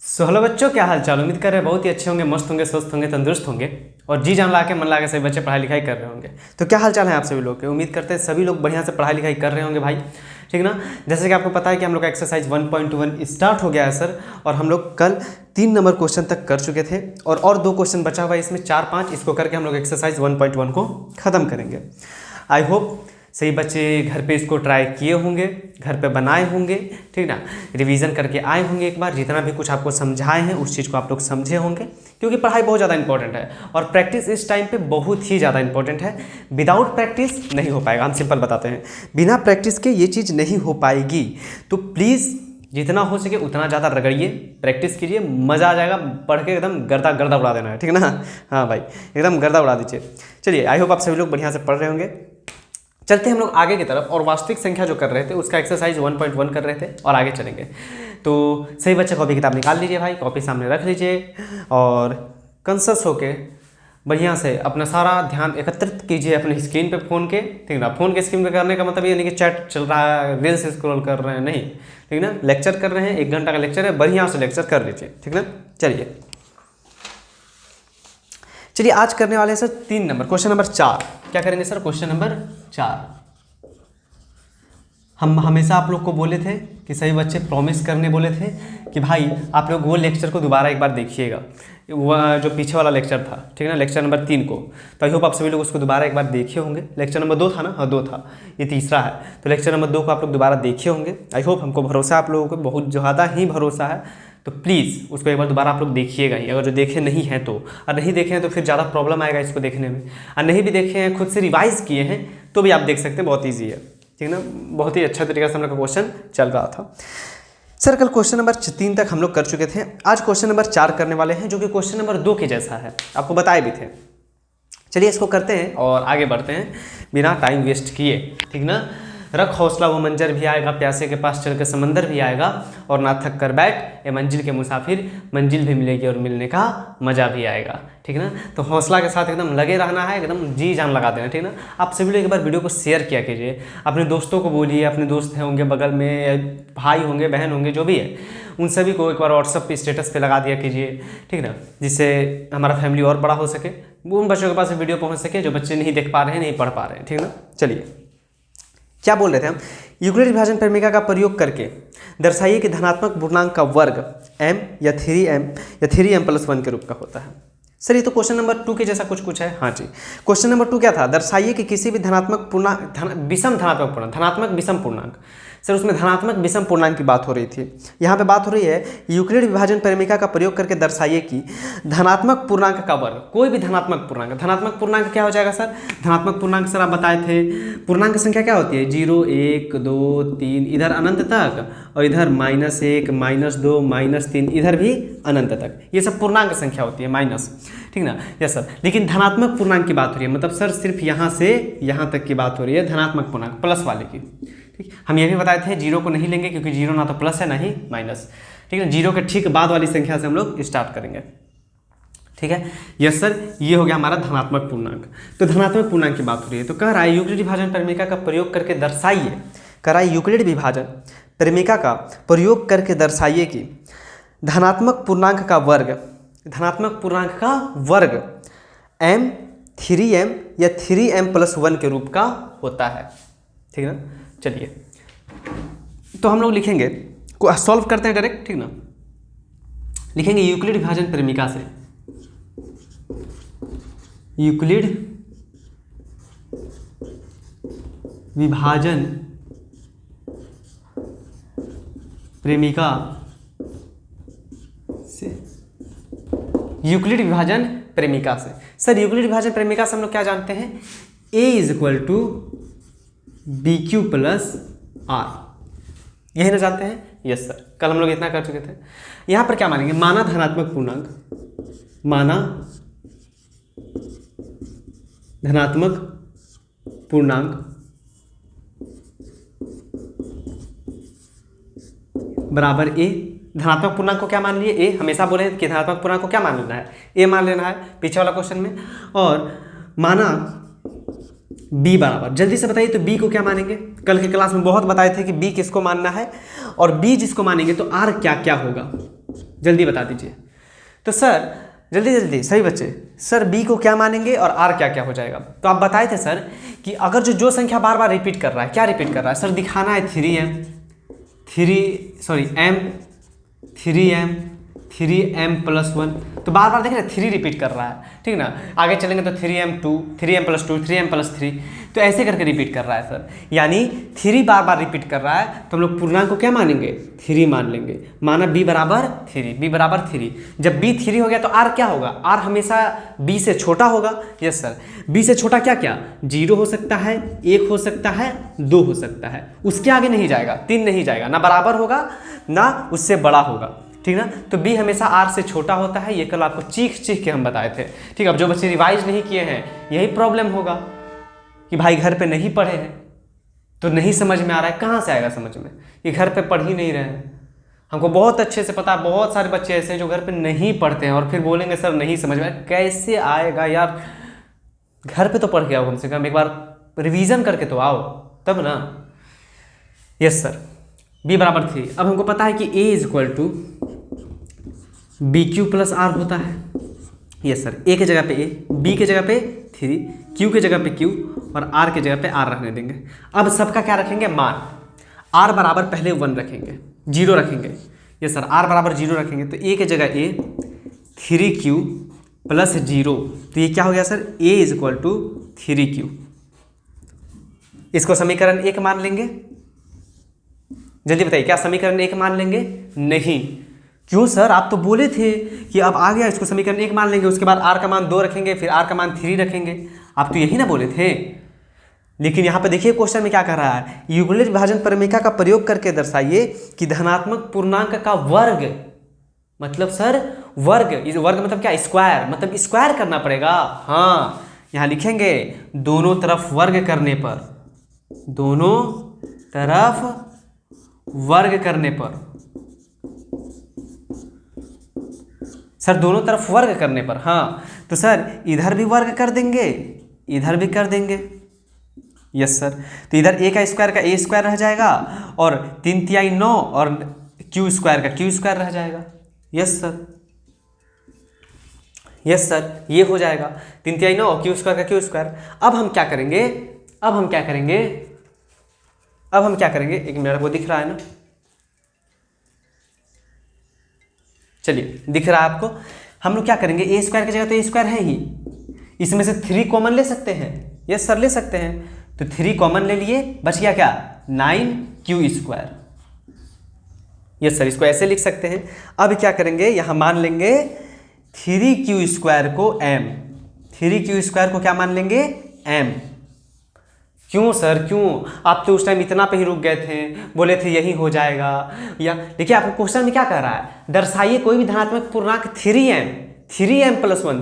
Hello बच्चों, क्या हाल चाल। उम्मीद कर रहे हैं बहुत ही अच्छे होंगे, मस्त होंगे, स्वस्थ होंगे, तंदुरुस्त होंगे और जी जान ला के मन ला के सभी बच्चे पढ़ाई लिखाई कर रहे होंगे। तो क्या हाल चाल है आप सभी लोग के। उम्मीद करते हैं सभी लोग बढ़िया से पढ़ाई लिखाई कर रहे होंगे भाई, ठीक ना। जैसे कि आपको पता है कि हम लोग का एक्सरसाइज 1.1 स्टार्ट हो गया है सर, और हम लोग कल 3 नंबर क्वेश्चन तक कर चुके थे और 2 क्वेश्चन बचा हुआ है इसमें, 4-5 इसको करके हम लोग एक्सरसाइज 1.1 को ख़त्म करेंगे। आई होप सही बच्चे घर पे इसको ट्राई किए होंगे, घर पे बनाए होंगे, ठीक ना। रिवीजन करके आए होंगे, एक बार जितना भी कुछ आपको समझाए हैं उस चीज़ को आप लोग समझे होंगे, क्योंकि पढ़ाई बहुत ज़्यादा इंपॉर्टेंट है और प्रैक्टिस इस टाइम पे बहुत ही ज़्यादा इंपॉर्टेंट है। विदाउट प्रैक्टिस नहीं हो पाएगा, हम सिंपल बताते हैं, बिना प्रैक्टिस के ये चीज़ नहीं हो पाएगी। तो प्लीज़ जितना हो सके उतना ज़्यादा रगड़िए, प्रैक्टिस कीजिए, मज़ा आ जाएगा। पढ़ के एकदम गर्दा गर्दा उड़ा देना है, ठीक ना। हाँ भाई, एकदम गर्दा उड़ा दीजिए। चलिए, आई होप आप सभी लोग बढ़िया से पढ़ रहे होंगे। चलते हम लोग आगे की तरफ, और वास्तविक संख्या जो कर रहे थे उसका एक्सरसाइज 1.1 कर रहे थे और आगे चलेंगे। तो सही बच्चे कॉपी किताब निकाल लीजिए भाई, कॉपी सामने रख लीजिए और कंसस होके बढ़िया से अपना सारा ध्यान एकत्रित कीजिए अपने स्क्रीन पे, फ़ोन के, ठीक ना। फ़ोन के स्क्रीन पे करने का मतलब ये नहीं कि चैट चल रहा है, रील्स स्क्रॉल कर रहे हैं, नहीं, ठीक ना। लेक्चर कर रहे हैं, 1 घंटा का लेक्चर है, बढ़िया से लेक्चर कर लीजिए, ठीक ना। चलिए आज करने वाले हैं सर 3 नंबर, क्वेश्चन नंबर 4। क्या करेंगे सर? Question number 4। हम हमेशा आप लोग को बोले थे कि सभी बच्चे प्रॉमिस करने बोले थे कि भाई आप लोग वो लेक्चर को दोबारा एक बार देखिएगा, वह जो पीछे वाला लेक्चर था, ठीक है ना, लेक्चर नंबर 3 को। तो आई होप आप सभी लोग उसको दोबारा एक बार देखे होंगे। लेक्चर नंबर 2 था ना, हाँ 2 था, ये तीसरा है। तो लेक्चर नंबर 2 को आप लोग दोबारा देखे होंगे। आई होप, हमको भरोसा आप लोगों को बहुत ज़्यादा ही भरोसा है। तो प्लीज़ उसको एक बार दोबारा आप लोग देखिएगा ही, अगर जो देखे नहीं हैं तो। और नहीं देखे हैं तो फिर ज़्यादा प्रॉब्लम आएगा इसको देखने में। और नहीं भी देखे हैं, खुद से रिवाइज़ किए हैं तो भी आप देख सकते हैं, बहुत ईजी है, ठीक ना। बहुत ही अच्छा तरीके से हम लोग का क्वेश्चन चल रहा था सर। कल क्वेश्चन नंबर 3 तक हम लोग कर चुके थे, आज क्वेश्चन नंबर 4 करने वाले हैं, जो कि क्वेश्चन नंबर 2 के जैसा है, आपको बताए भी थे। चलिए इसको करते हैं और आगे बढ़ते हैं बिना टाइम वेस्ट किए, ठीक ना। रख हौसला वो मंजर भी आएगा, प्यासे के पास चल के समंदर भी आएगा, और ना थक कर बैठ ये मंजिल के मुसाफिर, मंजिल भी मिलेगी और मिलने का मज़ा भी आएगा, ठीक ना। तो हौसला के साथ एकदम लगे रहना है, एकदम जी जान लगा देना, ठीक ना। आप सभी लोग एक बार वीडियो को शेयर किया कीजिए, अपने दोस्तों को बोलिए, अपने दोस्त होंगे बगल में, भाई होंगे, बहन होंगे, जो भी है, उन सभी को एक बार व्हाट्सअप पे स्टेटस पे लगा दिया कीजिए, ठीक ना, जिससे हमारा फैमिली और बड़ा हो सके, उन बच्चों के पास वीडियो पहुँच सके जो बच्चे नहीं देख पा रहे हैं, नहीं पढ़ पा रहे हैं, ठीक ना। चलिए क्या बोल रहे थे हम? यूक्लिड विभाजन प्रमेय का प्रयोग करके दर्शाइए कि धनात्मक पूर्णांक का वर्ग m या 3m+1 के रूप का होता है। सर ये तो क्वेश्चन नंबर 2 के जैसा कुछ है। हाँ जी, क्वेश्चन नंबर 2 क्या था? दर्शाइए कि किसी भी धनात्मक पूर्णांक, विषम धनात्मक पूर्णांक, धनात्मक विषम पूर्णांक, सर उसमें धनात्मक विषम पूर्णांक की बात हो रही थी। यहाँ पे बात हो रही है यूक्लिड विभाजन परिमेय का प्रयोग करके दर्शाइए कि धनात्मक पूर्णांक का वर्ग, कोई भी धनात्मक पूर्णांक, धनात्मक पूर्णांक क्या हो जाएगा सर? धनात्मक पूर्णांक सर आप बताए थे, पूर्णांक संख्या क्या होती है? 0, 1, 2, 3, इधर अनंत तक, और इधर -1, -2, -3, इधर भी अनंत तक, ये सब पूर्णांक संख्या होती है, माइनस, ठीक ना। यस सर, लेकिन धनात्मक पूर्णांक की बात हो रही है, मतलब सर सिर्फ यहाँ से यहाँ तक की बात हो रही है, धनात्मक पूर्णांक प्लस वाले की, ठीक। हम ये भी बताए थे 0 को नहीं लेंगे, क्योंकि 0 ना तो प्लस है ना ही माइनस, ठीक है। 0 के ठीक बाद वाली संख्या से हम लोग स्टार्ट करेंगे, ठीक है। यस सर, ये हो गया हमारा धनात्मक पूर्णांक। तो धनात्मक पूर्णांक की बात हो रही है, तो कह रहा है यूक्लिड विभाजन परिमेय का प्रयोग करके दर्शाइए, कह रहा है यूक्लिड विभाजन परिमेय का प्रयोग करके दर्शाइए कि धनात्मक पूर्णांक का वर्ग, धनात्मक पूर्णांक का वर्ग m 3m या 3m+1 के रूप का होता है, ठीक है ना। चलिए तो हम लोग लिखेंगे, सॉल्व करते हैं डायरेक्ट, ठीक ना। लिखेंगे यूक्लिड विभाजन परिमेय से, यूक्लिड विभाजन परिमेय से, यूक्लिड विभाजन परिमेय से। सर यूक्लिड विभाजन परिमेय से हम लोग क्या जानते हैं A is equal to B Q plus R, यही ना जानते हैं? यस सर, कल हम लोग इतना कर चुके थे। यहां पर क्या मानेंगे? माना धनात्मक पूर्णांक, माना धनात्मक पूर्णांक बराबर ए। धनात्मक पूर्णांक को क्या मान लिए? ए। हमेशा बोले कि धनात्मक पूर्णांक को क्या मान लेना है? ए मान लेना है पीछे वाला क्वेश्चन में। और माना बी बराबर, जल्दी से बताइए तो बी को क्या मानेंगे? कल के क्लास में बहुत बताए थे कि बी किसको मानना है, और बी जिसको मानेंगे तो आर क्या क्या होगा, जल्दी बता दीजिए। तो सर जल्दी जल्दी, सही बच्चे, सर बी को क्या मानेंगे और आर क्या क्या हो जाएगा? तो आप बताए थे सर कि अगर जो संख्या बार बार रिपीट कर रहा है, क्या रिपीट कर रहा है सर? दिखाना है 3m+1, तो बार बार देख रहे हैं 3 रिपीट कर रहा है, ठीक ना। आगे चलेंगे तो 3m+2, 3m+3, तो ऐसे करके रिपीट कर रहा है सर, यानी 3 बार बार रिपीट कर रहा है, तो हम लोग पूर्णांक को क्या मानेंगे? 3 मान लेंगे। माना b बराबर 3, जब b 3 हो गया तो r क्या होगा? r हमेशा b से छोटा होगा। यस सर, b से छोटा क्या क्या? 0 हो सकता है, 1 हो सकता है, 2 हो सकता है, उसके आगे नहीं जाएगा, 3 नहीं जाएगा, ना बराबर होगा ना उससे बड़ा होगा, ठीक ना। तो b हमेशा r से छोटा होता है, ये कल आपको चीख के हम बताए थे, ठीक। अब जो बच्चे रिवाइज नहीं किए हैं, यही प्रॉब्लम होगा कि भाई घर पे नहीं पढ़े हैं तो नहीं समझ में आ रहा है। कहाँ से आएगा समझ में? ये घर पे पढ़ ही नहीं रहे हैं। हमको बहुत अच्छे से पता है, बहुत सारे बच्चे ऐसे हैं जो घर पे नहीं पढ़ते हैं और फिर बोलेंगे सर नहीं समझ में। कैसे आएगा यार? घर पे तो पढ़ के आओ, कम से कम एक बार रिवीजन करके तो आओ, तब ना। यस सर, b बराबर 3। अब हमको पता है कि a is equal to B Q plus R होता है। यस सर, a की जगह पे a, b की जगह पे 3, q की जगह पे q और r की जगह पे r रखने देंगे। अब सबका क्या रखेंगे? मान। r बराबर पहले 1 रखेंगे, 0 रखेंगे। यस सर, r बराबर 0 रखेंगे तो a की जगह a, 3q प्लस 0, तो ये क्या हो गया sir? a is equal to 3q। इसको समीकरण 1 मान लेंगे। जल्दी बताइए, क्या समीकरण 1 मान लेंगे? नहीं। क्यों सर? आप तो बोले थे कि अब आ गया, इसको समीकरण 1 मान लेंगे, उसके बाद r का मान 2 रखेंगे, फिर r का मान 3 रखेंगे। आप तो यही ना बोले थे। लेकिन यहाँ पे देखिए क्वेश्चन में क्या कर रहा है? युगलित विभाजन प्रमेय का प्रयोग करके दर्शाइए कि धनात्मक पूर्णांक का वर्ग, मतलब सर वर्ग, इस वर्ग मतलब क्या? स्क्वायर, मतलब स्क्वायर करना पड़ेगा। हाँ, यहाँ लिखेंगे दोनों तरफ वर्ग करने पर, दोनों तरफ वर्ग करने पर, सर दोनों तरफ वर्ग करने पर। हाँ, तो सर इधर भी वर्ग कर देंगे, इधर भी कर देंगे। यस सर, तो इधर a का स्क्वायर का a स्क्वायर रह जाएगा और 3 तिहाई 9 और q स्क्वायर का q स्क्वायर रह जाएगा। यस सर, यस सर, ये हो जाएगा 3 तिहाई 9 और q स्क्वायर का q स्क्वायर। अब हम क्या करेंगे? अब हम क्या करेंगे? एक मिनट, वो दिख रहा है ना? चलिए, दिख रहा है आपको? हम लोग क्या करेंगे? a स्क्वायर की जगह तो a स्क्वायर है ही, इसमें से 3 कॉमन ले सकते हैं। यस सर, ले सकते हैं। तो 3 कॉमन ले लिए, बच गया क्या? 9q square. यस सर, इसको ऐसे लिख सकते हैं। अब क्या करेंगे? यहां मान लेंगे 3q स्क्वायर को m, 3q स्क्वायर को क्या मान लेंगे? m। क्यों सर, क्यों? आप तो उस टाइम इतना पे ही रुक गए थे, बोले थे यही हो जाएगा। या देखिए आपको क्वेश्चन में क्या कह रहा है? दर्शाइए कोई भी धनात्मक पूर्णांक 3m+1,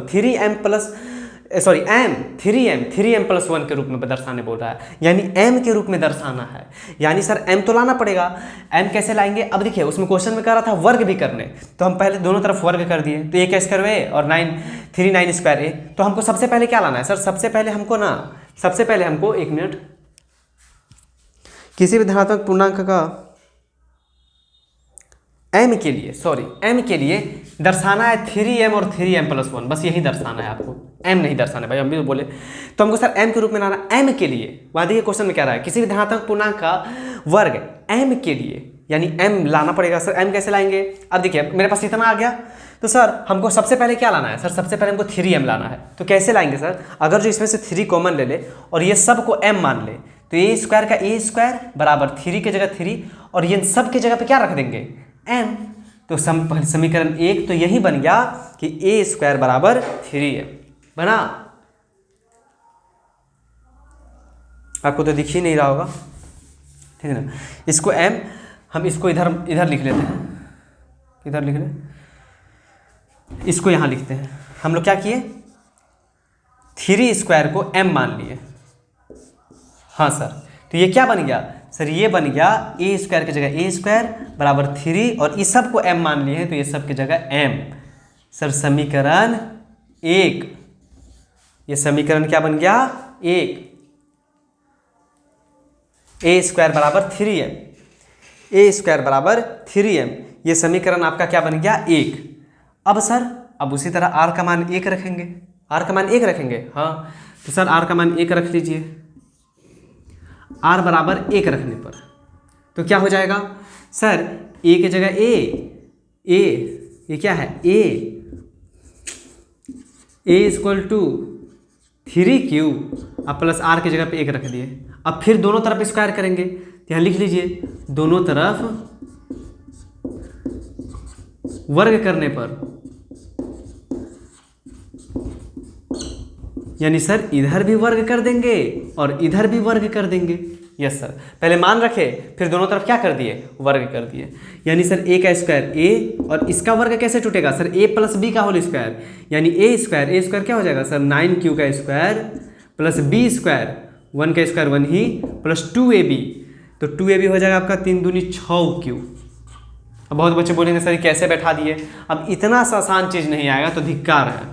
3m+1 के रूप में दर्शाने बोल रहा है, यानी m के रूप में दर्शाना है। यानी सर m तो लाना पड़ेगा। m कैसे लाएंगे? अब देखिए उसमें क्वेश्चन में कह रहा था वर्ग भी करने, तो हम पहले दोनों तरफ वर्ग कर दिए, तो a का स्क्वायर a और 9 स्क्वायर a। तो हमको सबसे पहले क्या लाना है सर? सबसे पहले हमको एक मिनट, किसी भी धनात्मक पूर्णांक का m के लिए दर्शाना है 3m और 3m+1, बस यही दर्शाना है आपको, m नहीं दर्शाना है भाई। हम भी तो बोले, तो हमको सर m के रूप में लाना। m के लिए वहाँ देखिए क्वेश्चन में क्या रहा है? किसी भी धनात्मक पूर्णांक का वर्ग m के लिए, यानी m लाना पड़ेगा। सर m कैसे लाएंगे? अब देखिए मेरे पास इतना आ गया, तो सर हमको सबसे पहले क्या लाना है? सर सबसे पहले हमको 3m लाना है। तो कैसे लाएंगे सर? अगर जो इसमें से 3 कॉमन ले ले और ये सब को m मान ले, तो a स्क्वायर का a स्क्वायर बराबर 3 की जगह 3 और ये सब की जगह पे क्या रख देंगे? m। तो समीकरण 1 तो यही बन गया कि a स्क्वायर बराबर 3m बना। आपको तो दिख ही नहीं रहा होगा, ठीक है ना। इसको m, हम इसको इधर लिख लेते हैं, इधर लिख लें, इसको यहाँ लिखते हैं। हम लोग क्या किए, 3 स्क्वायर को m मान लिए। हाँ सर, तो ये क्या बन गया सर, ये बन गया a स्क्वायर की जगह a स्क्वायर बराबर 3, और इस सब को m मान लिए हैं तो ये सब की जगह m। सर समीकरण 1, ये समीकरण क्या बन गया 1, a स्क्वायर बराबर 3m, a स्क्वायर बराबर 3m, ये समीकरण आपका क्या बन गया 1। अब सर अब उसी तरह r का मान 1 रखेंगे, r का मान 1 रखेंगे। हाँ तो सर r का मान 1 रख लीजिए। r बराबर 1 रखने पर तो क्या हो जाएगा सर, a की जगह a, ये क्या है a इक्वल टू 3q, अब प्लस r की जगह पे 1 रख दिए। अब फिर दोनों तरफ स्क्वायर करेंगे, तो यहाँ लिख लीजिए दोनों तरफ वर्ग करने पर, यानी सर इधर भी वर्ग कर देंगे और इधर भी वर्ग कर देंगे। यस सर, पहले मान रखे फिर दोनों तरफ क्या कर दिए, वर्ग कर दिए। यानी सर a का स्क्वायर a, और इसका वर्ग कैसे टूटेगा सर, a प्लस b का होल स्क्वायर, यानी a स्क्वायर क्या हो जाएगा सर 9q का स्क्वायर प्लस b स्क्वायर, 1 का स्क्वायर 1 ही, प्लस 2ab, तो 2ab हो जाएगा आपका 3 दूनी 6q। अब बहुत बच्चे बोलेंगे सर कैसे बैठा दिए, अब इतना सा आसान चीज़ नहीं आएगा तो धिक्कार है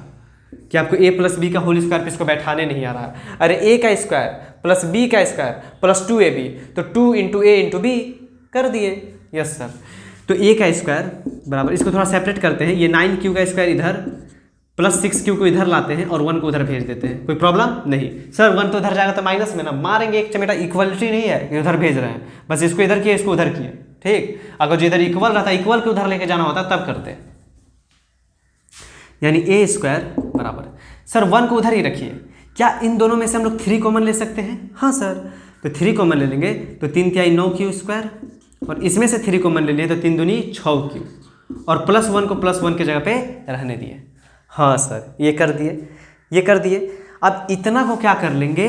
कि आपको a प्लस बी का होल स्क्वायर पे इसको बैठाने नहीं आ रहा है। अरे a का स्क्वायर प्लस b का स्क्वायर प्लस 2ab, तो 2 इंटू a इंटू बी कर दिए। यस सर, तो a का स्क्वायर बराबर, इसको थोड़ा सेपरेट करते हैं, ये 9q का स्क्वायर इधर प्लस 6q को इधर लाते हैं और 1 को उधर भेज देते हैं, कोई प्रॉब्लम नहीं। सर 1 तो उधर जाएगा तो माइनस में ना मारेंगे एक चमेटा, इक्वलिटी नहीं है कि उधर भेज रहे हैं, बस इसको इधर किए इसको उधर किए, ठीक। अगर जो इधर इक्वल रहता, इक्वल के उधर लेके जाना होता तब करते, यानी a स्क्वायर बराबर, सर 1 को उधर ही रखिए। क्या इन दोनों में से हम लोग 3 कॉमन ले सकते हैं? हाँ सर, तो 3 कॉमन ले लेंगे तो 3 तिहाई 9q स्क्वायर, और इसमें से 3 कॉमन ले लिए तो 3 दूनी 6q, और प्लस 1 को प्लस 1 की जगह पे रहने दिए। हाँ सर, ये कर दिए, ये कर दिए। अब इतना को क्या कर लेंगे,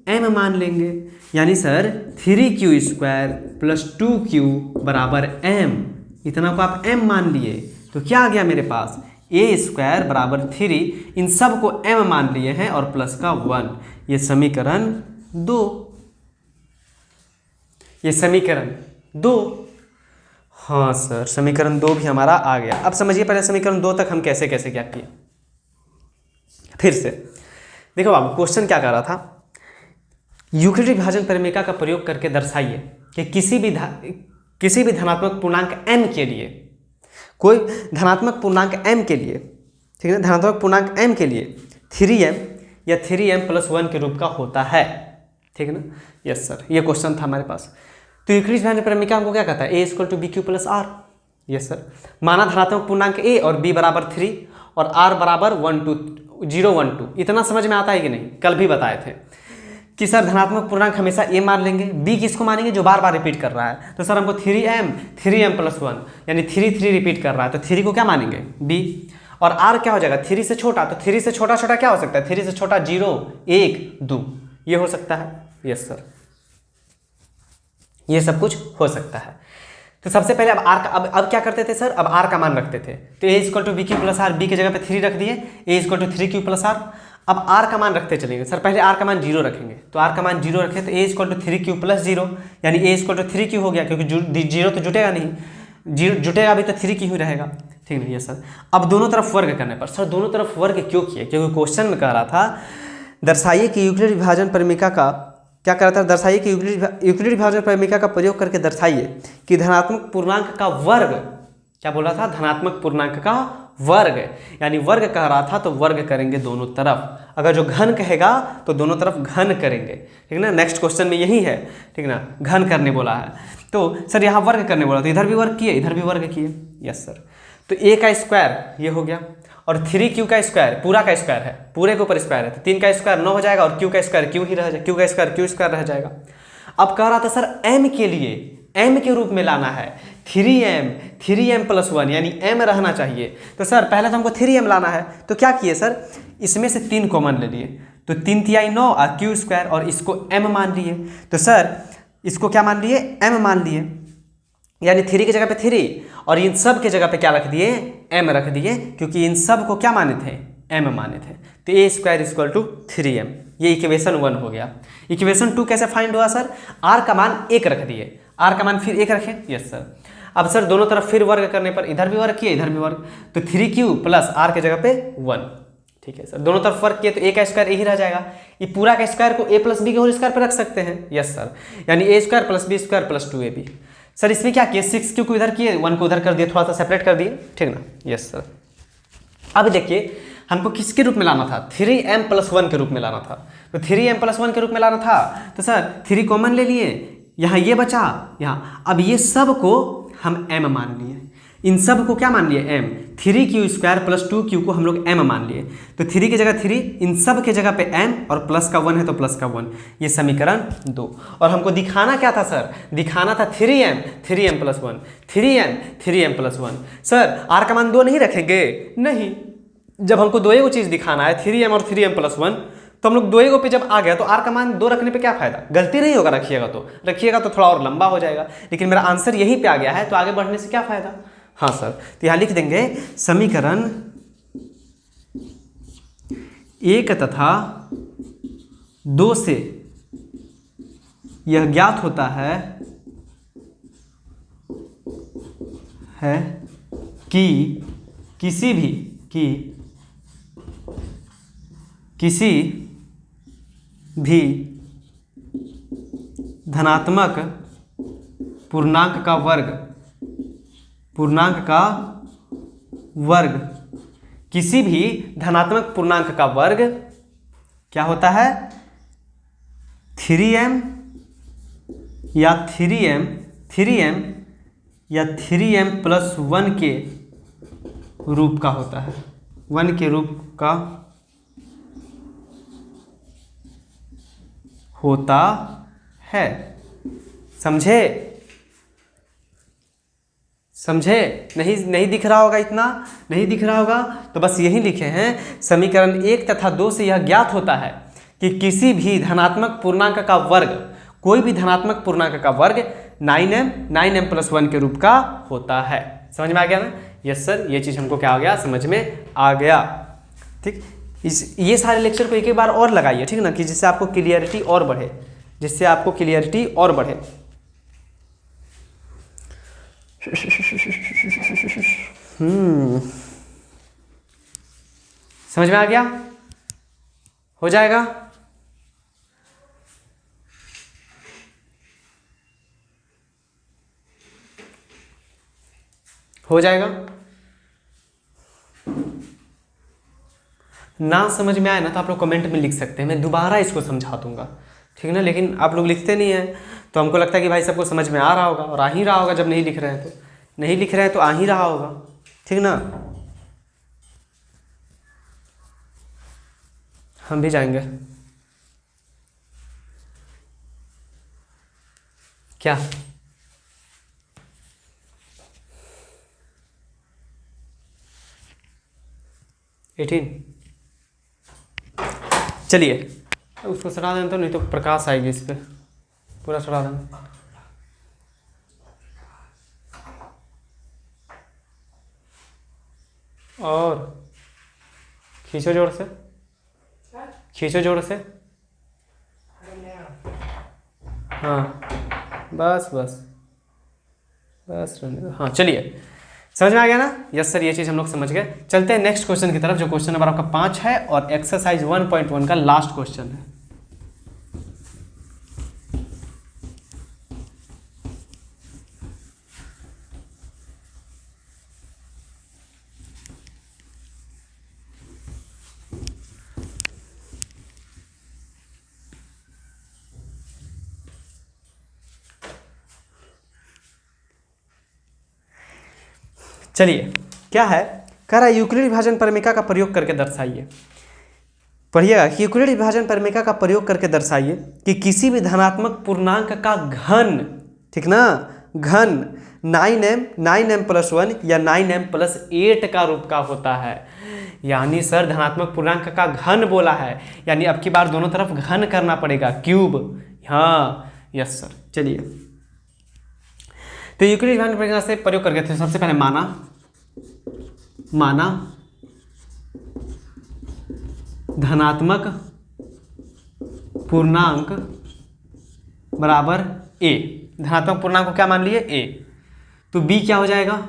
m मान लेंगे, यानी sir 3q square plus 2q बराबर m, इतना को आप m मान लिए तो क्या आ गया मेरे पास, a स्क्वायर बराबर 3, इन सब को m मान लिए हैं और प्लस का 1, ये समीकरण 2, ये समीकरण 2। हाँ सर, समीकरण 2 भी हमारा आ गया। अब समझिए पहले समीकरण 2 तक हम कैसे कैसे क्या किए। फिर से देखो बाबू, क्वेश्चन क्या कर रहा था, यूक्लिडी विभाजन परिमेय का प्रयोग करके दर्शाइए कि किसी भी धनात्मक पूर्णांक m के लिए, कोई धनात्मक पूर्णांक m के लिए, ठीक है ना, धनात्मक पूर्णांक m के लिए 3m या 3m प्लस 1 के रूप का होता है, ठीक है ना। यस सर, ये क्वेश्चन था हमारे पास। तो यूक्लिडी विभाजन परिमेय हमको क्या कहता है, a equal to bq plus r। Yes sir, माना धनात्मक पूर्णांक a और b बराबर 3 और r बराबर 0 1 2, इतना समझ में आता है कि नहीं, कल भी बताए थे कि सर धनात्मक पूर्णांक हमेशा a मान लेंगे, b किसको मानेंगे, जो बार बार रिपीट कर रहा है। तो सर हमको 3m प्लस 1 यानी 3 रिपीट कर रहा है, तो 3 को क्या मानेंगे b, और r क्या हो जाएगा 3 से छोटा, तो 3 से छोटा छोटा क्या हो सकता है, 3 से छोटा 0 1 2, ये हो सकता है। यस सर, ये सब कुछ हो सकता है। तो सबसे पहले अब r का अब क्या करते थे सर, अब r का मान रखते थे, तो a equal to B Q plus r, b की जगह पे 3 रख दिए, a equal to 3q plus r. अब r का मान रखते चलेंगे, सर पहले r का मान 0 रखेंगे, तो r का मान 0 रखे तो a equal to 3q plus 0, यानी a इक्वल टू 3q हो गया, क्योंकि 0 तो जुटेगा नहीं, 0 जुटेगा भी तो 3q ही रहेगा, ठीक है। ये सर, अब दोनों तरफ वर्ग करने पर, सर दोनों तरफ वर्ग क्यों किए, क्योंकि क्वेश्चन में कह रहा था दर्शाइए कि यूक्लिडी विभाजन परिमेय का क्या कर रहा था, दर्शाइए कि यूक्लिडी विभाजन परिमेय का प्रयोग करके दर्शाइए कि धनात्मक पूर्णांक का वर्ग, क्या बोल रहा था, धनात्मक पूर्णांक का वर्ग, यानी वर्ग कह रहा था तो वर्ग करेंगे दोनों तरफ, अगर जो घन कहेगा तो दोनों तरफ घन करेंगे, ठीक है ना। नेक्स्ट क्वेश्चन में यही है, ठीक ना, घन करने बोला है, तो सर यहाँ वर्ग करने बोला, तो इधर भी वर्ग किए इधर भी वर्ग किए। यस सर, तो a का स्क्वायर ये हो गया, और 3q का स्क्वायर पूरा का स्क्वायर है, पूरे के ऊपर स्क्वायर है, तो 3 का स्क्वायर 9 हो जाएगा, और q का स्क्वायर q ही रह जाएगा, q का स्क्वायर q स्क्वायर रह जाएगा। अब कह रहा था सर m के लिए m के रूप में लाना है, 3m प्लस 1 यानी m रहना चाहिए, तो सर पहले तो हमको 3m लाना है, तो क्या किए सर, इसमें से 3 कॉमन ले लिए, तो 3 तिहाई 9 और क्यू स्क्वायर, और इसको m मान लिए। तो सर इसको क्या मान लिए, m मान लिए, यानी 3 की जगह पे 3 और इन सब के जगह पे क्या रख दिए, m रख दिए, क्योंकि इन सब को क्या माने थे, m माने थे। तो ए स्क्वायर इक्वल टू 3m, ये इक्वेशन 1 हो गया। इक्वेशन 2 कैसे फाइंड हुआ सर, r का मान 1 रख दिए, r का मान फिर 1 रखें, यस सर। अब सर दोनों तरफ फिर वर्ग करने पर इधर भी वर्ग किए इधर भी वर्ग, तो 3q प्लस r के जगह पे 1, ठीक है सर। दोनों तरफ वर्ग किए तो a का स्क्वायर यही रह जाएगा, ये पूरा का स्क्वायर को a प्लस बी के होल स्क्वायर पर रख सकते हैं, यस सर, यानी a square plus b square plus 2ab। Sir इसमें क्या किए, 6q को इधर किए 1 को उधर कर दिए, थोड़ा सा सेपरेट कर दिए, ठीक ना, यस सर। अब देखिए हमको किसके रूप में लाना था, 3m प्लस 1 के रूप में लाना था। तो 3m प्लस 1 के रूप में लाना था, तो सर 3 कॉमन ले लिए, यहाँ ये बचा यहाँ, अब ये सब को हम m मान लिए, इन सब को क्या मान लिए m, 3q square plus 2q को हम लोग m मान लिए। तो 3 की जगह 3, इन सब के जगह पे m, और प्लस का 1 है तो प्लस का 1, ये समीकरण 2। और हमको दिखाना क्या था सर, दिखाना था 3m plus 1, 3m plus 1। Sir r का मान 2 नहीं रखेंगे, नहीं, जब हमको दो एगो चीज़ दिखाना है 3m और 3m प्लस 1, तो हम लोग दो एगो पे जब आ गया तो r का मान 2 रखने पे क्या फायदा, गलती नहीं होगा, रखिएगा तो थोड़ा और लंबा हो जाएगा, लेकिन मेरा आंसर यहीं पे आ गया है तो आगे बढ़ने से क्या फायदा। हाँ सर, तो यहाँ लिख देंगे समीकरण 1 तथा 2 से यह ज्ञात होता है कि किसी भी धनात्मक पूर्णांक का वर्ग, किसी भी धनात्मक पूर्णांक का वर्ग क्या होता है, 3m या 3m प्लस 1 के रूप का होता है, 1 के रूप का होता है। समझे नहीं दिख रहा होगा, इतना नहीं दिख रहा होगा, तो बस यही लिखे हैं समीकरण 1 तथा 2 से यह ज्ञात होता है कि किसी भी धनात्मक पूर्णांक का वर्ग, कोई भी धनात्मक पूर्णांक का वर्ग 9m प्लस 1 के रूप का होता है। समझ में आ गया ना, यस सर, ये चीज़ हमको क्या हो गया, समझ में आ गया। ठीक, ये सारे लेक्चर को एक एक बार और लगाइए, ठीक ना, कि जिससे आपको क्लियरिटी और बढ़े, समझ में आ गया, हो जाएगा। ना समझ में आए ना तो आप लोग कमेंट में लिख सकते हैं, मैं दोबारा इसको समझा दूंगा, ठीक है ना। लेकिन आप लोग लिखते नहीं हैं तो हमको लगता है कि भाई सबको समझ में आ रहा होगा, और आ ही रहा होगा, जब नहीं लिख रहे हैं तो आ ही रहा होगा, ठीक ना। हम भी जाएंगे क्या, चलिए उसको सड़ा दें, तो नहीं तो प्रकाश आएगी इस पर, पूरा सड़ा दें। और खींचो जोर से, हाँ बस रहने दो। हाँ चलिए, समझ में आ गया ना, यस सर, ये चीज़ हम लोग समझ गए। चलते हैं नेक्स्ट क्वेश्चन की तरफ, जो क्वेश्चन नंबर आपका 5 है और एक्सरसाइज 1.1 का लास्ट क्वेश्चन है। चलिए क्या है, कह रहा है यूक्लिड विभाजन परिमेय का प्रयोग करके दर्शाइए। पढ़िएगा, यूक्लिड विभाजन परिमेय का प्रयोग करके दर्शाइए कि किसी भी धनात्मक पूर्णांक का घन, ठीक ना, घन 9m प्लस 1 या 9m प्लस 8 का रूप का होता है। यानी सर धनात्मक पूर्णांक का घन बोला है, यानी अब की बार दोनों तरफ घन करना पड़ेगा, क्यूब। हाँ यस सर। चलिए, तो यूक्लिड विभाजन प्रक्रिया से प्रयोग करके थे। सबसे पहले माना धनात्मक पूर्णांक बराबर a। धनात्मक पूर्णांक को क्या मान लिए? a। तो b क्या हो जाएगा?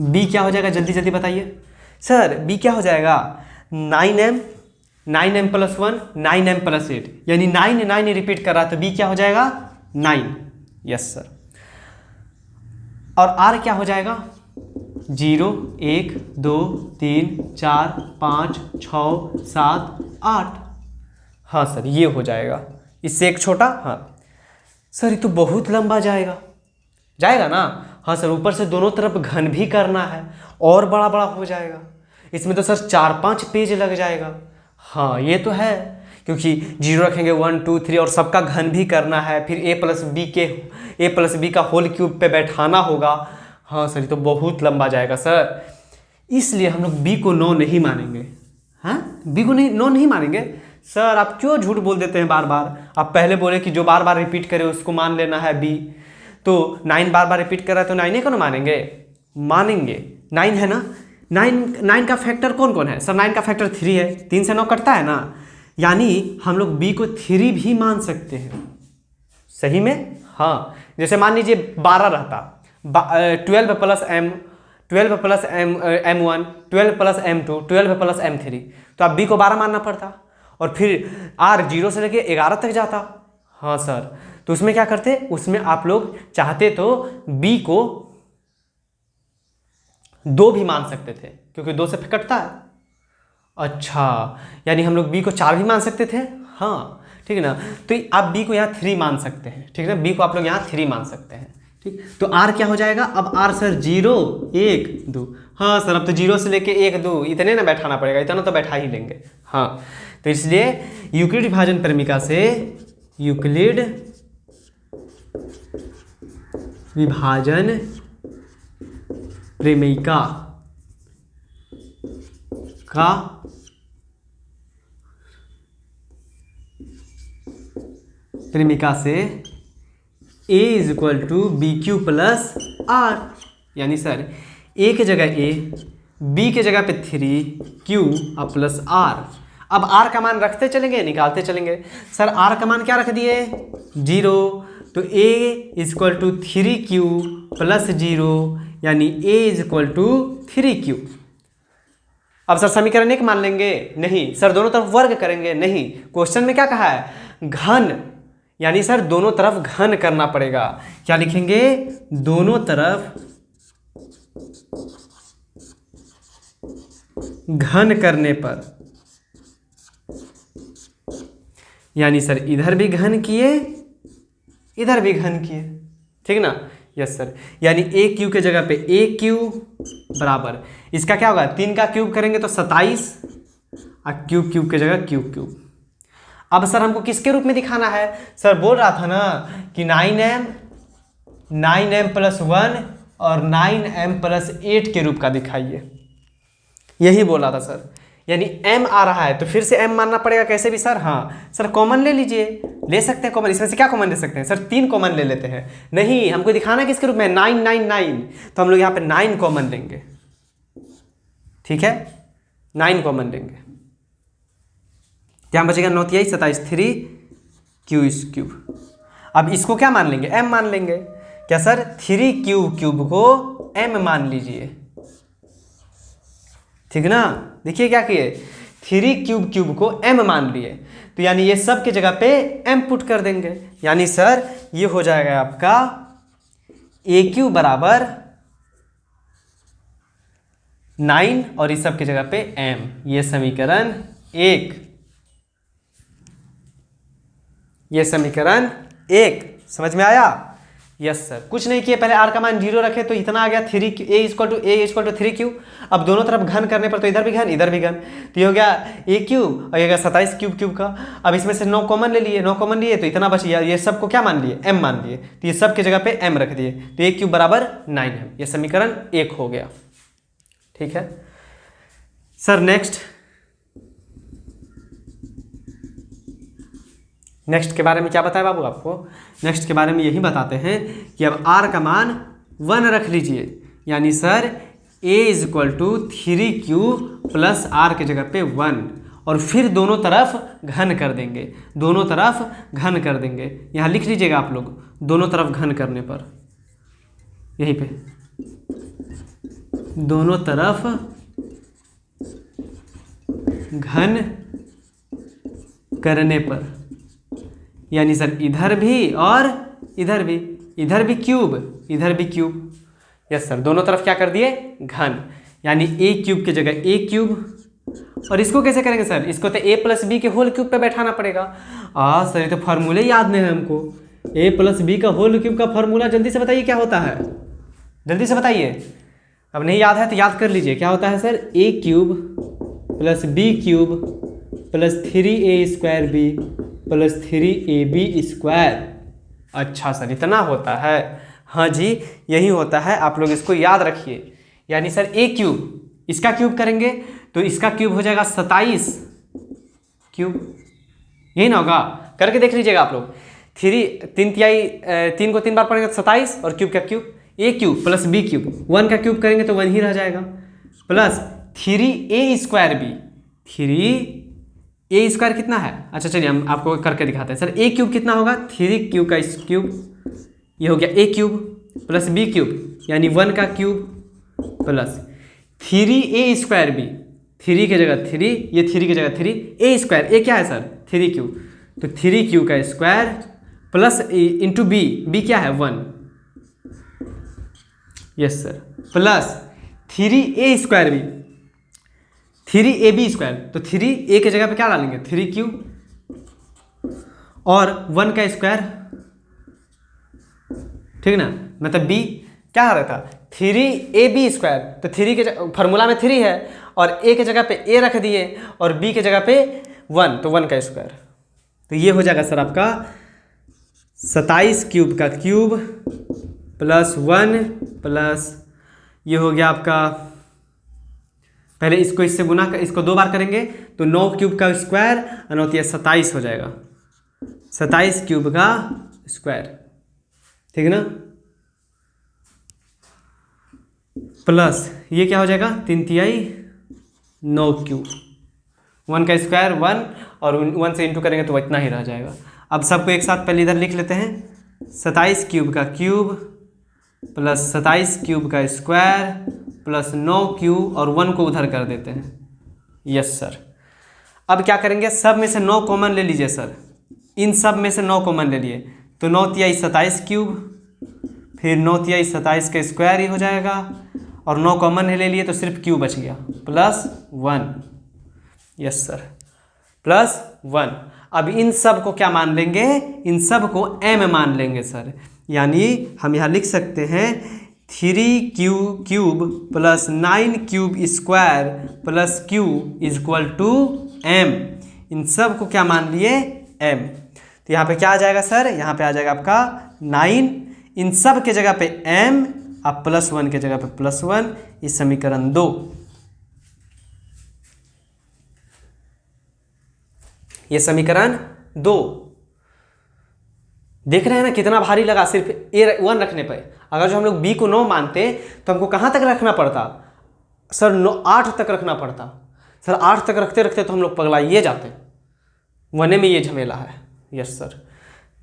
b क्या हो जाएगा जल्दी जल्दी बताइए सर। b क्या हो जाएगा? 9m प्लस 1 9m प्लस 8, यानी 9 रिपीट कर रहा है, तो b क्या हो जाएगा? 9। Yes sir. और r क्या हो जाएगा? 0 1 2 3 4 5 6 7 8। हाँ सर ये हो जाएगा, इससे एक छोटा। हाँ सर ये तो बहुत लंबा जाएगा ना। हाँ सर, ऊपर से दोनों तरफ घन भी करना है और बड़ा बड़ा हो जाएगा। इसमें तो सर 4-5 पेज लग जाएगा। हाँ ये तो है, क्योंकि 0 रखेंगे 1 2 3 और सबका घन भी करना है, फिर a प्लस बी का होल क्यूब पे बैठाना होगा। हाँ सर ये तो बहुत लंबा जाएगा सर, इसलिए हम लोग b को नो नहीं मानेंगे। हाँ b को नो नहीं मानेंगे सर। आप क्यों झूठ बोल देते हैं बार बार? आप पहले बोले कि जो बार बार रिपीट करे उसको मान लेना है b, तो 9 बार बार रिपीट कर रहा है तो 9 को ना मानेंगे? मानेंगे। 9 है ना, 9 का फैक्टर कौन कौन है सर? 9 का फैक्टर 3 है, 3 से 9 कटता है ना, यानी हम लोग b को 3 भी मान सकते हैं। सही में? हाँ, जैसे मान लीजिए 12 रहता, 12 plus m1, 12 plus m2, 12 plus m3, तो आप b को 12 मानना पड़ता, और फिर r 0 से लेके 11 तक जाता। हाँ सर, तो उसमें क्या करते? उसमें आप लोग चाहते तो b को 2 भी मान सकते थे, क्योंकि 2 से कटता है। अच्छा, यानी हम लोग b को 4 भी मान सकते थे। हाँ ठीक है ना, तो आप b को यहाँ 3 मान सकते हैं। ठीक है ना, b को आप लोग यहाँ 3 मान सकते हैं। ठीक, तो r क्या हो जाएगा? अब r सर 0 1 2। हाँ सर, अब तो 0 से लेके 1 2 इतने ना बैठाना पड़ेगा, इतना तो बैठा ही लेंगे। हाँ, तो इसलिए यूक्लिड विभाजन प्रमेय से यूक्लिड विभाजन प्रमेयिका का प्रेमिका से a is equal to B Q plus r, यानी सर a की जगह a, b की जगह पे 3 q और प्लस r। अब r का मान रखते चलेंगे, निकालते चलेंगे। सर r का मान क्या रख दिए? 0, तो a is equal to 3q plus 0, यानी a is equal to 3q। अब सर समीकरण एक मान लेंगे? नहीं सर, दोनों तरफ वर्ग करेंगे? नहीं, क्वेश्चन में क्या कहा है? घन, यानी सर दोनों तरफ घन करना पड़ेगा। क्या लिखेंगे? दोनों तरफ घन करने पर, यानी सर इधर भी घन किए इधर भी घन किए। ठीक ना? यस सर, यानी ए क्यू के जगह पे ए क्यू बराबर, इसका क्या होगा? 3 का क्यूब करेंगे तो 27, और क्यूब के जगह क्यूब। अब सर हमको किसके रूप में दिखाना है? सर बोल रहा था ना कि 9m प्लस 1 और 9m प्लस 8 के रूप का दिखाइए, यही बोला था सर। यानी m आ रहा है तो फिर से m मानना पड़ेगा कैसे भी सर। हाँ सर, कॉमन ले लीजिए, ले सकते हैं कॉमन। इसमें से क्या कॉमन ले सकते हैं सर? 3 कॉमन ले लेते हैं। नहीं, हमको दिखाना है किसके रूप में? 9 तो हम लोग यहाँ पे 9 कॉमन लेंगे। ठीक है, 9 कॉमन लेंगे, क्या बचेगा? 9 3 27, 3 क्यू इस क्यूब। अब इसको क्या मान लेंगे? m मान लेंगे। क्या सर? 3 क्यूब को m मान लीजिए। ठीक ना? देखिए क्या किए, 3 क्यूब को m मान लिए, तो यानी ये सब की जगह पे m पुट कर देंगे। यानी सर ये हो जाएगा आपका ए क्यू बराबर 9 और इस सब की जगह पे m। ये समीकरण 1, ये समीकरण 1 समझ में आया? यस सर, कुछ नहीं किए, पहले r का मान 0 रखे तो इतना आ गया 3 a इक्वल टू 3 क्यू। अब दोनों तरफ घन करने पर तो इधर भी घन इधर भी घन, तो ये हो गया a क्यूब और ये हो गया 27 क्यूब का। अब इसमें से 9 कॉमन ले लिए, 9 कॉमन लिए तो इतना बच गया। ये सबको क्या मान लिए? m मान लिए, तो ये सब की जगह पे m रख दिए, तो a क्यूब बराबर 9 है। ये समीकरण 1 हो गया। ठीक है सर। नेक्स्ट के बारे में क्या बताया बाबू आपको? नेक्स्ट के बारे में यही बताते हैं कि अब r का मान 1 रख लीजिए, यानी sir a is equal to 3q plus r की जगह पे 1, और फिर दोनों तरफ घन कर देंगे, दोनों तरफ घन कर देंगे। यहाँ लिख लीजिएगा आप लोग, दोनों तरफ घन करने पर, यहीं पे दोनों तरफ घन करने पर, यानी सर इधर भी और इधर भी, इधर भी क्यूब, इधर भी क्यूब। यस सर, दोनों तरफ क्या कर दिए? घन, यानी a क्यूब की जगह a क्यूब। और इसको कैसे करेंगे सर? इसको तो a प्लस बी के होल क्यूब पे बैठाना पड़ेगा। सर ये तो फार्मूले याद नहीं है हमको। a प्लस बी का होल क्यूब का फार्मूला जल्दी से बताइए क्या होता है, जल्दी से बताइए। अब नहीं याद है तो याद कर लीजिए, क्या होता है sir? a cube plus b cube plus 3a square b plus 3ab square. अच्छा सर, इतना होता है? हाँ जी, यही होता है, आप लोग इसको याद रखिए। यानी सर a क्यूब, इसका क्यूब करेंगे तो इसका क्यूब हो जाएगा 27 क्यूब, यही ना होगा? करके देख लीजिएगा आप लोग। 3 को 3 बार पढ़ेंगे तो 27, और क्यूब का cube a cube plus b cube, 1 का क्यूब करेंगे तो 1 ही रह जाएगा, plus 3a square b। 3a square कितना है? अच्छा चलिए हम आपको करके दिखाते हैं। सर a क्यूब कितना होगा? 3q का क्यूब, ये हो गया a cube plus b cube, यानी 1 का cube plus 3a square b, 3 की जगह 3, ये 3 की जगह 3, a स्क्वायर, a क्या है सर? 3q, तो 3q का स्क्वायर प्लस इंटू b क्या है? 1। Yes sir, plus 3a square b, 3ab square, तो 3a की जगह पे क्या डालेंगे? 3q, और 1 का स्क्वायर, ठीक ना? मतलब b क्या आ रहा था? 3ab स्क्वायर, तो 3 के फार्मूला में 3 है, और a की जगह पे a रख दिए, और b की जगह पे 1, तो 1 का स्क्वायर। तो ये हो जाएगा सर आपका 27 क्यूब का क्यूब प्लस 1 प्लस, ये हो गया आपका, पहले इसको इससे गुना कर, इसको 2 बार करेंगे तो 9 क्यूब का स्क्वायर, और 9 27 हो जाएगा, 27 क्यूब का स्क्वायर, ठीक है ना? प्लस ये क्या हो जाएगा? 3 तिहाई 9 क्यूब, 1 का स्क्वायर 1, और 1 से इंटू करेंगे तो इतना ही रह जाएगा। अब सबको एक साथ पहले इधर लिख लेते हैं, 27 क्यूब का क्यूब प्लस 27 क्यूब का स्क्वायर प्लस 9 क्यूब, और 1 को उधर कर देते हैं। Yes sir. अब क्या करेंगे? सब में से 9 कॉमन ले लीजिए सर, इन सब में से 9 कॉमन ले लिए, तो 9 तिहाई 27 क्यूब, फिर 9 तिहाई 27 का स्क्वायर ही हो जाएगा, और 9 कॉमन ले लिए तो सिर्फ क्यूब बच गया, प्लस 1। Yes sir, plus 1। अब इन सब को क्या मान लेंगे? इन सब को m मान लेंगे सर, यानी हम यहाँ लिख सकते हैं 3q cube plus 9 cube square plus q is equal to m। इन सब को क्या मान लिए? m। तो यहाँ पे क्या आ जाएगा सर? यहाँ पे आ जाएगा आपका 9, इन सब के जगह पे m, अब प्लस 1 के जगह पे प्लस 1, इस समीकरण 2। ये समीकरण 2 देख रहे हैं ना कितना भारी लगा सिर्फ a1 रखने पर। अगर जो हम लोग b को 9 मानते तो हमको कहाँ तक रखना पड़ता सर? 8 तक रखना पड़ता सर। 8 तक रखते रखते तो हम लोग पगलाइए जाते, वने में ये झमेला है। यस सर,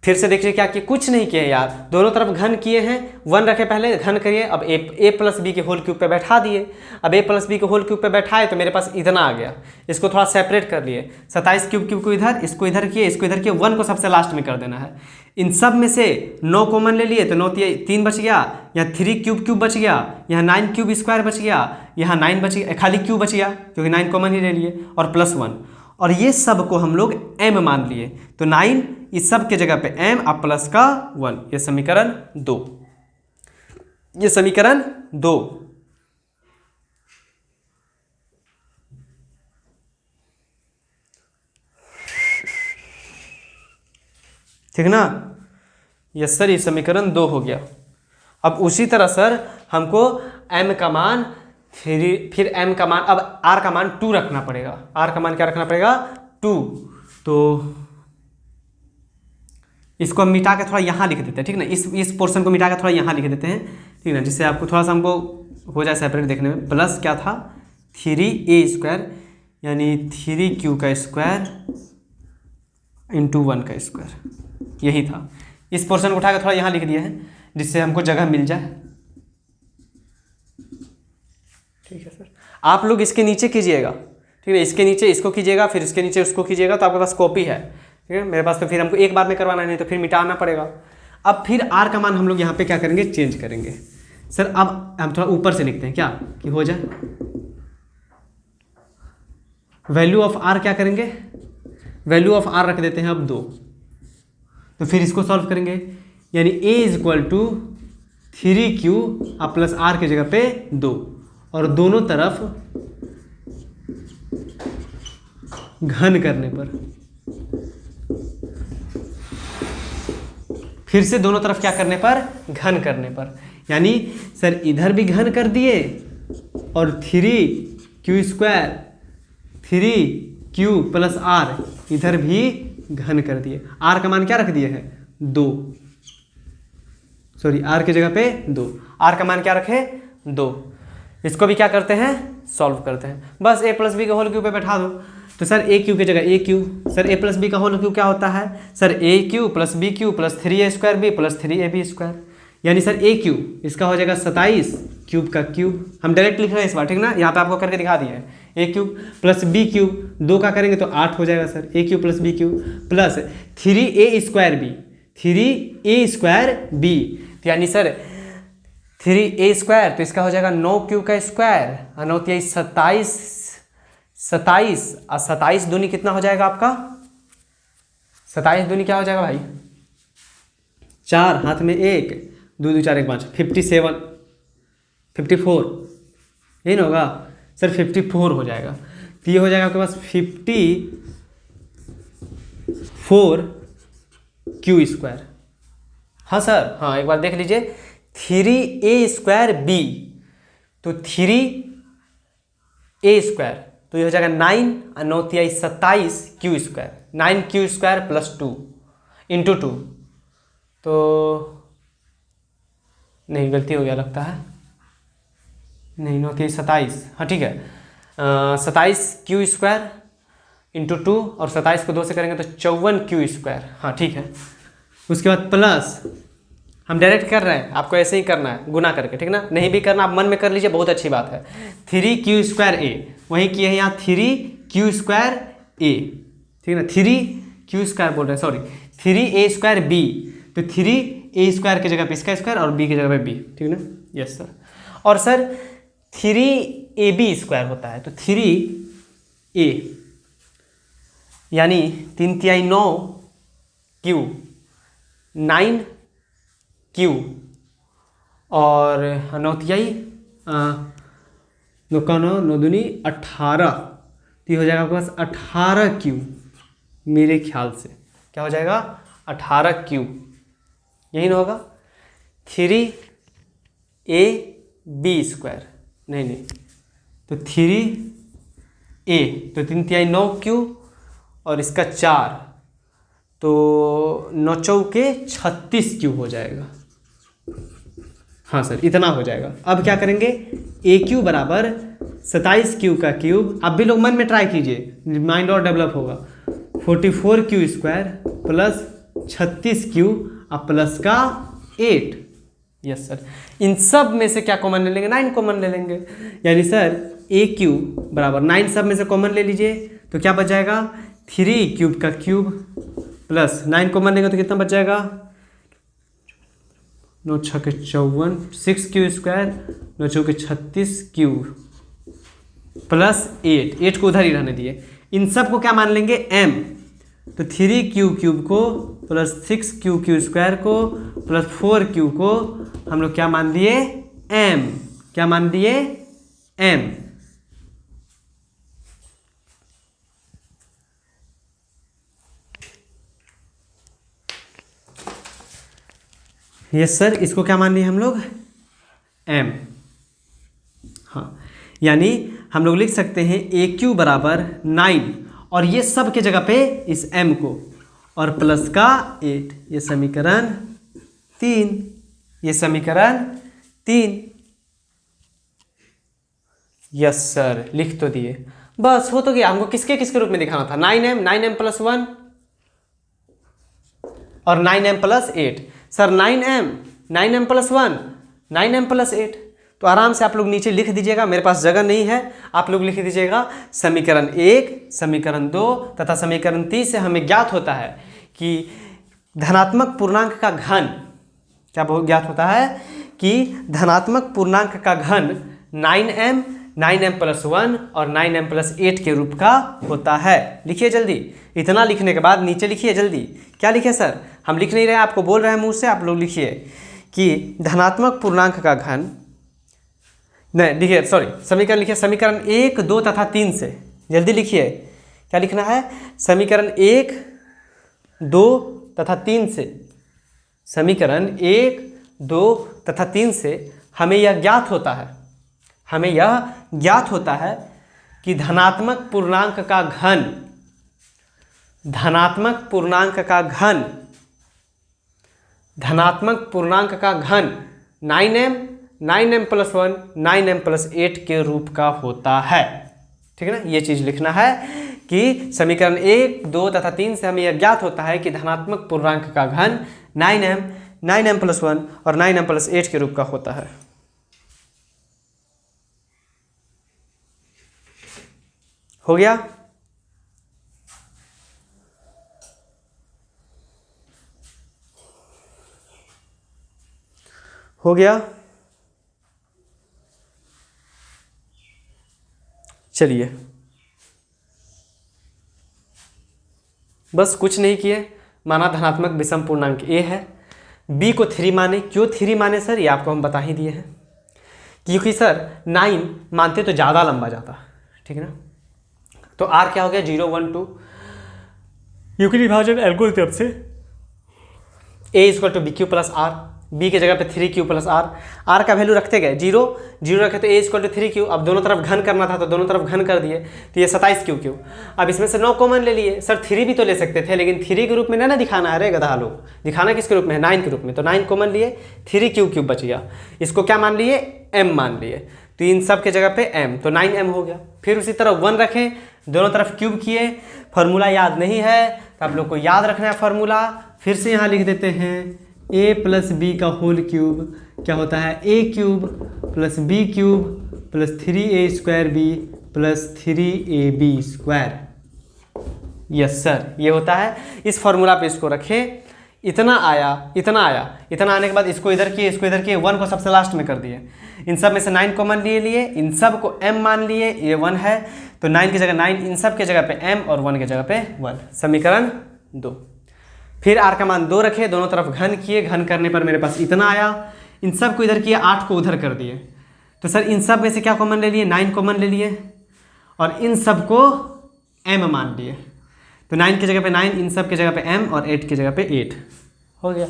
फिर से देखिए क्या किए, कुछ नहीं किए यार, दोनों तरफ घन किए हैं, 1 रखे पहले, घन करिए, अब a प्लस बी के होल क्यूब पे बैठा दिए। अब a प्लस बी के होल क्यूब पे बैठाए तो मेरे पास इतना आ गया, इसको थोड़ा सेपरेट कर लिए, 27 क्यूब को इधर, इसको इधर किए, इसको इधर किए, 1 को सबसे लास्ट में कर देना है। इन सब में से 9 कॉमन ले लिए तो 9 3 बच गया, यहाँ 3 क्यूब बच गया, यहाँ 9 क्यूब स्क्वायर बच गया, यहाँ 9 बच गया, खाली क्यूब बच गया क्योंकि 9 कॉमन ही ले लिए, और प्लस 1, और ये सब को हम लोग m मान लिए, तो 9 इस सब के जगह पे m, अब प्लस का 1। ये समीकरण 2, ये समीकरण 2। ठीक ना? यस सर, ये समीकरण 2 हो गया। अब उसी तरह सर हमको m का मान फिर m का मान, अब r का मान 2 रखना पड़ेगा। r का मान क्या रखना पड़ेगा? 2। तो इसको हम मिटा के थोड़ा यहाँ लिख देते हैं, ठीक ना, इस पोर्शन को मिटा के थोड़ा यहाँ लिख देते हैं, ठीक ना, जिससे आपको थोड़ा सा हमको हो जाए सेपरेट देखने में। प्लस क्या था? 3a² यानी 3q का स्क्वायर इंटू 1 का स्क्वायर, यही था। इस पोर्शन को उठा के थोड़ा यहाँ लिख दिया है जिससे हमको जगह मिल जाए। ठीक है सर, आप लोग इसके नीचे कीजिएगा, ठीक है, इसके नीचे इसको कीजिएगा, फिर इसके नीचे उसको कीजिएगा, तो आपके पास कॉपी है, ठीक है। मेरे पास तो फिर हमको एक बार में करवाना नहीं तो फिर मिटाना पड़ेगा। अब फिर r का मान हम लोग यहाँ पे क्या करेंगे? चेंज करेंगे। सर अब हम थोड़ा ऊपर से लिखते हैं क्या कि हो जाए। वैल्यू ऑफ r क्या करेंगे? वैल्यू ऑफ r रख देते हैं अब 2। तो फिर इसको सॉल्व करेंगे, यानी a = 3q प्लस r की जगह पे 2, और दोनों तरफ घन करने पर, फिर से दोनों तरफ क्या करने पर? घन करने पर, यानी सर इधर भी घन कर दिए और 3q प्लस r इधर भी घन कर दिए। r का मान क्या रख दिए हैं? 2, सॉरी r की जगह पे 2, r का मान क्या रखे? 2। इसको भी क्या करते हैं? सॉल्व करते हैं। बस a + b का होल क्यूब पे बैठा दो। तो सर a क्यू की जगह a Q, sir a + b का होल क्यूब क्या होता है? Sir a³ + b³ + 3a² + 3ab², यानी सर a³ इसका हो जाएगा 27 क्यूब का क्यूब। हम डायरेक्ट लिख रहे हैं इस बार, ठीक ना, यहाँ पे आपको करके दिखा दिए हैं। a³ + b³ 2 का करेंगे तो 8 हो जाएगा sir, a³ + b³ plus 3a²b, 3a²b, तो यानी सर 3a² तो इसका हो जाएगा 9q का स्क्वायर और 9 × 27 और 27 दूनी कितना हो जाएगा आपका? 27 दूनी क्या हो जाएगा भाई? 4, हाथ में 1, 2 2 4 1 5, 57, 54, यही ना होगा सर? 54 हो जाएगा। तो ये हो जाएगा आपके पास 54q²। हाँ सर, हाँ एक बार देख लीजिए, 3a²b, तो 3a² तो ये हो जाएगा 9 और 9 × 27 q², 9q² + 2 × 2, तो नहीं गलती हो गया लगता है, नहीं 9 × 27, हाँ ठीक है, 27q² × 2 और 27 को 2 से करेंगे तो 54q², हाँ ठीक है। उसके बाद प्लस हम डायरेक्ट कर रहे हैं, आपको ऐसे ही करना है गुना करके, ठीक ना, नहीं भी करना आप मन में कर लीजिए, बहुत अच्छी बात है। 3q²a वही किए हैं यहाँ 3q²a, ठीक है ना, 3q² बोल रहे हैं, सॉरी 3a²b, तो 3a² की जगह पे इसका स्क्वायर और b की जगह पे b, ठीक है ना, यस सर। और सर 3ab² होता है, तो 3a यानी 3 × 9 q, 9q और 9 × 9 दूनी 18, तो ये हो जाएगा आपके पास 18q, मेरे ख्याल से क्या हो जाएगा? 18q, यही ना होगा? 3ab², नहीं तो 3a तो 3 × 9 q और इसका 4, तो 9 × 36q हो जाएगा। हाँ सर इतना हो जाएगा। अब क्या करेंगे? a³ बराबर 27q का क्यूब, आप भी लोग मन में ट्राई कीजिए, माइंड और डेवलप होगा, 44q² प्लस 36q और प्लस का 8, यस सर। इन सब में से क्या कॉमन ले लेंगे? 9 कॉमन ले लेंगे, यानी सर a³ बराबर 9 सब में से कॉमन ले लीजिए, तो क्या बच जाएगा? 3 का क्यूब प्लस 9 कॉमन लेंगे तो कितना बच जाएगा? 9 × 6 = 54, 6q² 9 × 4 = 36q प्लस 8 को उधर ही रहने दिए। इन सब को क्या मान लेंगे? m, तो 3q³ को प्लस 6q² को प्लस 4q को हम लोग क्या मान दिए? m, क्या मान दिए? m। यस सर, इसको क्या मान लिए हम लोग? m। हाँ, यानी हम लोग लिख सकते हैं AQ बराबर 9 और ये सब के जगह पे इस M को और प्लस का 8, ये समीकरण 3, ये समीकरण 3। यस सर, लिख तो दिए, बस हो तो गया। हमको किसके किसके रूप में दिखाना था? 9m प्लस 1 और 9m plus 8। Sir 9m plus 1, 9m plus 8, तो आराम से आप लोग नीचे लिख दीजिएगा। मेरे पास जगह नहीं है, आप लोग लिख दीजिएगा समीकरण 1, समीकरण 2 तथा समीकरण 3 से हमें ज्ञात होता है कि धनात्मक पूर्णांक का घन, क्या ज्ञात होता है कि धनात्मक पूर्णांक का घन 9m प्लस 1 और 9m प्लस 8 के रूप का होता है। लिखिए जल्दी, इतना लिखने के बाद नीचे लिखिए जल्दी। क्या लिखे सर? हम लिख नहीं रहे, आपको बोल रहे हैं मुंह से, आप लोग लिखिए कि धनात्मक पूर्णांक का घन, नहीं लिखिए, सॉरी, समीकरण लिखिए समीकरण 1, 2 तथा 3 से। जल्दी लिखिए, क्या लिखना है? समीकरण 1, 2 तथा 3 से। समीकरण 1, 2 तथा 3 से हमें यह ज्ञात होता है, हमें यह ज्ञात होता है कि धनात्मक पूर्णांक का घन, धनात्मक पूर्णांक का घन, धनात्मक पूर्णांक का घन 9m प्लस 1, 9m प्लस 8 के रूप का होता है। ठीक है ना? ये चीज़ लिखना है कि समीकरण 1, 2 तथा 3 से हमें यह ज्ञात होता है कि धनात्मक पूर्णांक का घन 9m प्लस 1 और 9m प्लस 8 के रूप का होता है। हो गया? हो गया? चलिए, बस कुछ नहीं किए, माना धनात्मक विषम पूर्णांक A है, B को 3 माने। क्यों 3 माने सर? ये आपको हम बता ही दिए हैं, क्योंकि सर 9 मानते तो ज़्यादा लंबा जाता, ठीक है ना? तो R क्या हो गया? 0, 1, 2। यूक्लिड विभाजन एल्गोरिथम से A equal to BQ plus R, B के जगह पे 3Q प्लस R, R का वैल्यू रखते गए 0, 0 रखे तो A इक्वल टू 3Q। अब दोनों तरफ घन करना था तो दोनों तरफ घन कर दिए, तो ये 27Q। अब इसमें से 9 कॉमन ले लिए। सर 3 भी तो ले सकते थे, लेकिन 3 के रूप में ना दिखाना है रे गधा लोग, दिखाना किसके रूप में है? 9 के रूप में। तो 9 कॉमन लिए, 3Q बच गया। इसको क्या मान लिए? M मान लिए, तो इन सब के जगह पे M, तो 9M हो गया। फिर उसी तरह 1 रखें, दोनों तरफ क्यूब किए, फार्मूला याद नहीं है तो आप लोग को याद रखना है फार्मूला। फिर से यहाँ लिख देते हैं A प्लस बी का होल क्यूब क्या होता है? A cube plus B cube plus 3A square B plus 3AB square. Yes sir, ये होता है। इस फार्मूला पे इसको रखें, इतना आया, इतना आया, इतना आने के बाद इसको इधर किए, इसको इधर किए, 1 को सबसे लास्ट में कर दिए। इन सब में से 9 कॉमन लिए, इन सब को M मान लिए, ये 1 है तो 9 की जगह 9, इन सब के जगह पे M और 1 के जगह पे 1, समीकरण 2। फिर R का मान 2 रखे, दोनों तरफ घन किए, घन करने पर मेरे पास इतना आया, इन सब को इधर किए, 8 को उधर कर दिए। तो सर इन सब में से क्या कॉमन ले लिए? 9 कॉमन ले लिए और इन सब को M मान लिए, तो 9 की जगह पे 9, इन सब के जगह पे M और 8 की जगह पे 8 हो गया।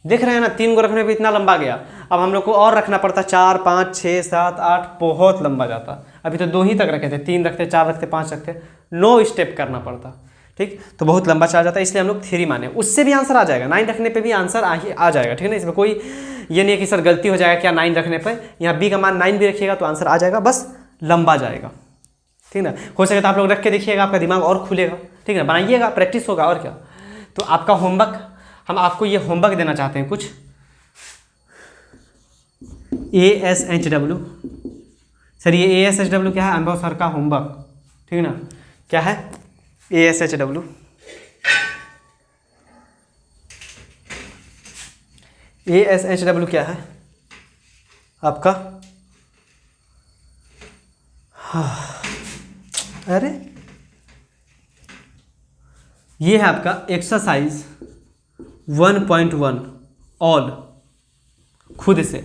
देख रहे हैं ना, 3 को रखने पे इतना लंबा गया। अब हम लोग को और रखना पड़ता, 4, 5, 6, 7, 8, बहुत लंबा जाता। अभी तो 2 ही तक रखे थे, 3 रखते, 4 रखते, 5 रखते, 9 स्टेप करना पड़ता, ठीक? तो बहुत लंबा चला जाता है, इसलिए हम लोग 3 माने। उससे भी आंसर आ जाएगा, 9 रखने पे भी आंसर आ जाएगा, ठीक है ना? इसमें कोई ये नहीं है कि सर गलती हो जाएगा क्या 9 रखने पर। यहाँ B का मान 9 भी रखिएगा तो आंसर आ जाएगा, बस लंबा जाएगा, ठीक ना? हो सके तो आप लोग रख के देखिएगा, आपका दिमाग और खुलेगा, ठीक है ना? बनाइएगा, प्रैक्टिस होगा, और क्या। तो आपका होमवर्क, हम आपको ये होमवर्क देना चाहते हैं कुछ, ASHW। सर ये ASHW क्या है? अनुभव सर का होमवर्क, ठीक है ना? क्या है ASHW? ASHW क्या है आपका? अरे ये है आपका एक्सरसाइज 1.1 ऑल, खुद से।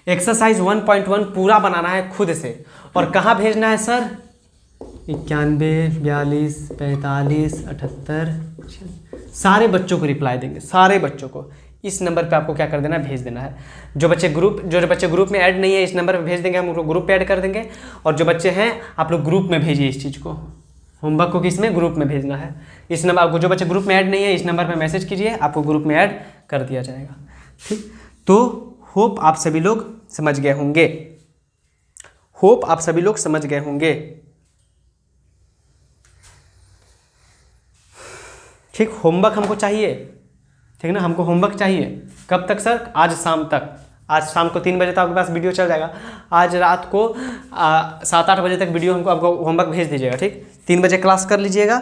एक्सरसाइज 1.1 पूरा बनाना है खुद से, और कहाँ भेजना है सर? 91, 42, 45, 78, सारे बच्चों को रिप्लाई देंगे, सारे बच्चों को इस नंबर पे आपको क्या कर देना है, भेज देना है। जो बच्चे ग्रुप में ऐड नहीं है इस नंबर पे भेज देंगे, हम उनको ग्रुप पे ऐड कर देंगे। और जो बच्चे हैं आप लोग ग्रुप में भेजिए इस चीज़ को, होमवर्क को किस में, ग्रुप में भेजना है। इस नंबर आपको, जो बच्चे ग्रुप में ऐड नहीं है इस नंबर पर मैसेज कीजिए, आपको ग्रुप में ऐड कर दिया जाएगा। ठीक, तो होप आप सभी लोग समझ गए होंगे, होप आप सभी लोग समझ गए होंगे। ठीक, होमवर्क हमको चाहिए, ठीक ना, हमको होमवर्क चाहिए। कब तक सर? आज शाम तक। आज शाम को 3 बजे तक आपके पास वीडियो चल जाएगा। आज रात को 7-8 बजे तक वीडियो हमको आपको होमवर्क भेज दीजिएगा। ठीक, 3 बजे क्लास कर लीजिएगा,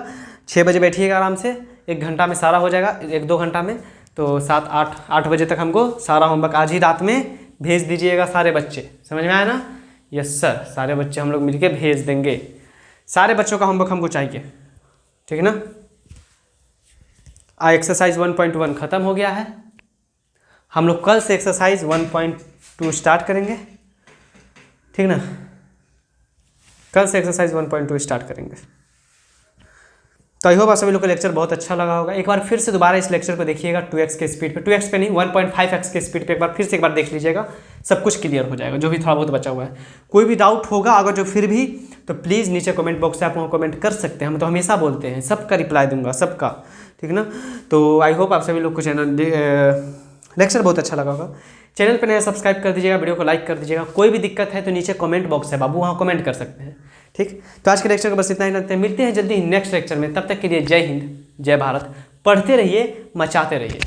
6 बजे बैठिएगा आराम से, 1 घंटा में सारा हो जाएगा, 1-2 घंटा में। तो 7-8 बजे तक हमको सारा होमवर्क आज ही रात में भेज दीजिएगा सारे बच्चे। समझ में आया ना? यस सर, सारे बच्चे हम लोग मिलके भेज देंगे। सारे बच्चों का होमवर्क हमको चाहिए, ठीक है ना। एक्सरसाइज 1.1 ख़त्म हो गया है। हम लोग कल से एक्सरसाइज 1.2 स्टार्ट करेंगे, ठीक ना। कल से एक्सरसाइज 1.2 स्टार्ट करेंगे। तो आई होप आप सभी लोग को लेक्चर बहुत अच्छा लगा होगा। एक बार फिर से दोबारा इस लेक्चर को देखिएगा 2x के स्पीड पे, 2x पे नहीं 1.5x के स्पीड पे एक बार फिर से एक बार देख लीजिएगा, सब कुछ क्लियर हो जाएगा, जो भी थोड़ा बहुत बचा हुआ है। कोई भी डाउट होगा अगर जो फिर भी, तो प्लीज़ नीचे कमेंट बॉक्स से आप वहाँ कमेंट कर सकते हैं, हम तो हमेशा बोलते हैं, सबका रिप्लाई दूंगा, सबका, ठीक ना। तो आई होप आप सभी लोग को चैनल लेक्चर बहुत अच्छा लगा होगा। चैनल पर नया सब्सक्राइब कर दीजिएगा, वीडियो को लाइक कर दीजिएगा। कोई भी दिक्कत है तो नीचे कमेंट बॉक्स है बाबू, वहाँ कमेंट कर सकते हैं। ठीक, तो आज के लेक्चर को बस इतना ही रखते हैं, मिलते हैं जल्दी नेक्स्ट लेक्चर में। तब तक के लिए जय हिंद, जय भारत। पढ़ते रहिए, मचाते रहिए।